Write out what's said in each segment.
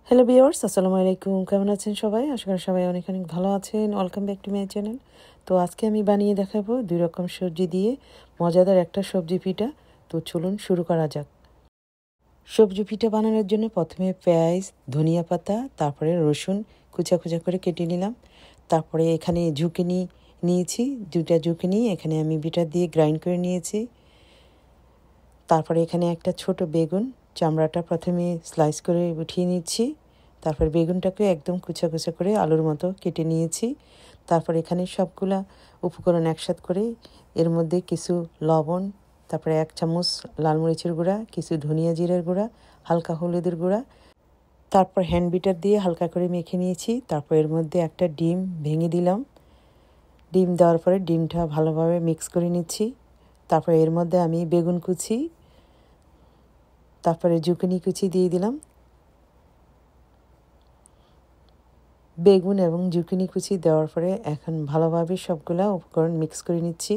Hello viewers, আসসালামু আলাইকুম। কেমন আছেন সবাই? আশা করি সবাই অনেক অনেক ভালো আছেন। Welcome back to my channel. তো আজকে আমি বানিয়ে দেখাবো 2 রকম সবজি দিয়ে মজাদার একটা সবজি পিঠা। তো চলুন শুরু করা যাক। সবজি পিঠা বানানোর জন্য প্রথমে পেঁয়াজ, ধনিয়া পাতা, তারপরে রসুন কুচা কুচা করে কেটে নিলাম। তারপরে এখানে ঝুঁকিনি নিয়েছি, 2টা ঝুঁকিনি এখানে আমি বিটার দিয়ে গ্রাইন্ড করে নিয়েছি। তারপরে এখানে একটা ছোট বেগুন, চামড়াটা প্রথমে স্লাইস করে উঠিয়ে নিচ্ছি। তারপর বেগুনটাকে একদম কুচা কুচা করে আলুর মতো কেটে নিয়েছি। তারপর এখানে সবগুলা উপকরণ একসাথে করে এর মধ্যে কিছু লবণ, তারপরে 1 চামচ লাল মরিচের গুঁড়া, কিছু ধনিয়া জিরার গুঁড়া, হালকা হলুদের গুঁড়া, তারপর হ্যান্ড বিটার দিয়ে হালকা করে মেখে নিয়েছি। তারপর এর মধ্যে একটা ডিম ভেঙে দিলাম। ডিম দেওয়ার পরে ডিমটা ভালোভাবে মিক্স করে নিচ্ছি। তারপর এর মধ্যে আমি বেগুন কুচি, তারপরে জুকিনি কুচি দিয়ে দিলাম। বেগুন এবং জুকিনি কুচি দেওয়ার পরে এখন ভালোভাবে সবগুলা উপকরণ মিক্স করে নিচ্ছি।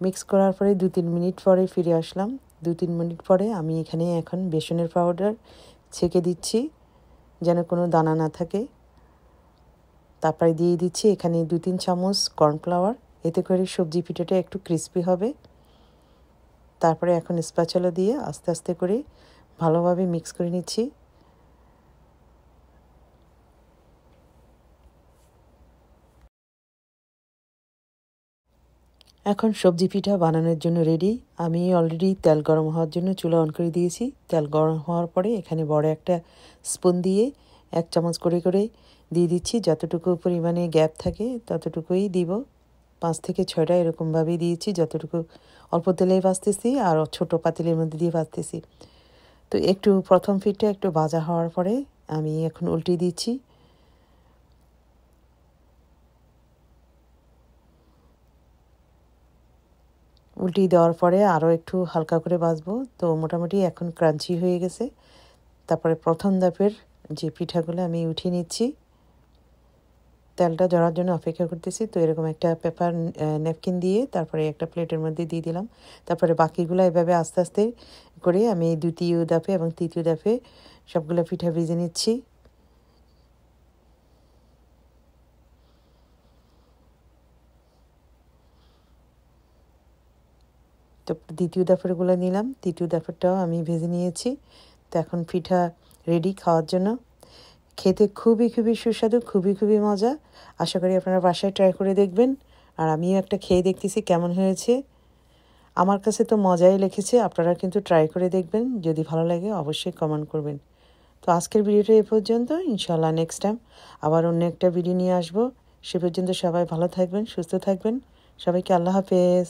মিক্স করার পরে 2-3 মিনিট পরে ফিরে আসলাম। 2-3 মিনিট পরে আমি এখানে এখন বেসনের পাউডার ছেঁকে দিচ্ছি যেন কোনো দানা না থাকে। তারপরে দিয়ে দিচ্ছি এখানে 2-3 চামচ কর্নফ্লাওয়ার, এতে করে সবজি পিঠাটা একটু ক্রিস্পি হবে। তারপরে এখন স্প্যাচুলা দিয়ে আস্তে আস্তে করে ভালোভাবে মিক্স করে নিচ্ছি। এখন সবজি পিঠা বানানোর জন্য রেডি। আমি অলরেডি তেল গরম হওয়ার জন্য চুলা অন করে দিয়েছি। তেল গরম হওয়ার পরে এখানে বড় একটা স্পুন দিয়ে 1 চামচ করে করে দিয়ে দিচ্ছি। যতটুকু পরিমাণে গ্যাপ থাকে ততটুকুই দিব। 5 থেকে 6টা এরকমভাবেই দিয়েছি, যতটুকু অল্প তেলেই ভাজতেছি আর ছোটো পাতিলের মধ্যে দিয়ে ভাজতেছি। তো একটু প্রথম পিঠটা একটু ভাজা হওয়ার পরে আমি এখন উল্টে দিচ্ছি। উল্টিয়ে দেওয়ার পরে আরও একটু হালকা করে ভাজবো। তো মোটামুটি এখন ক্রাঞ্চি হয়ে গেছে। তারপরে প্রথম ধাপের যে পিঠাগুলো আমি উঠিয়ে নিচ্ছি। তেলটা ঝরার জন্য অপেক্ষা করতেছি। তো এরকম একটা পেপার ন্যাপকিন দিয়ে তারপরে একটা প্লেটের মধ্যে দিয়ে দিলাম। তারপরে বাকিগুলো এভাবে আস্তে আস্তে করে আমি দ্বিতীয় ধাপে এবং তৃতীয় ধাপে সবগুলো পিঠা ভেজে নিচ্ছি। তো দ্বিতীয় দফারগুলো নিলাম, তৃতীয় দফারটাও আমি ভেজে নিয়েছি। তো এখন পিঠা রেডি খাওয়ার জন্য। খেতে খুবই খুবই সুস্বাদু, খুবই খুবই মজা। আশা করি আপনারা বাসায় ট্রাই করে দেখবেন। আর আমিও একটা খেয়ে দেখতেছি কেমন হয়েছে। আমার কাছে তো মজাই লেগেছে। আপনারা কিন্তু ট্রাই করে দেখবেন। যদি ভালো লাগে অবশ্যই কমেন্ট করবেন। তো আজকের ভিডিওটা এ পর্যন্ত। ইনশাআল্লাহ নেক্সট টাইম আবার অন্য একটা ভিডিও নিয়ে আসবো। সে পর্যন্ত সবাই ভালো থাকবেন, সুস্থ থাকবেন। সবাইকে আল্লাহ হাফেজ।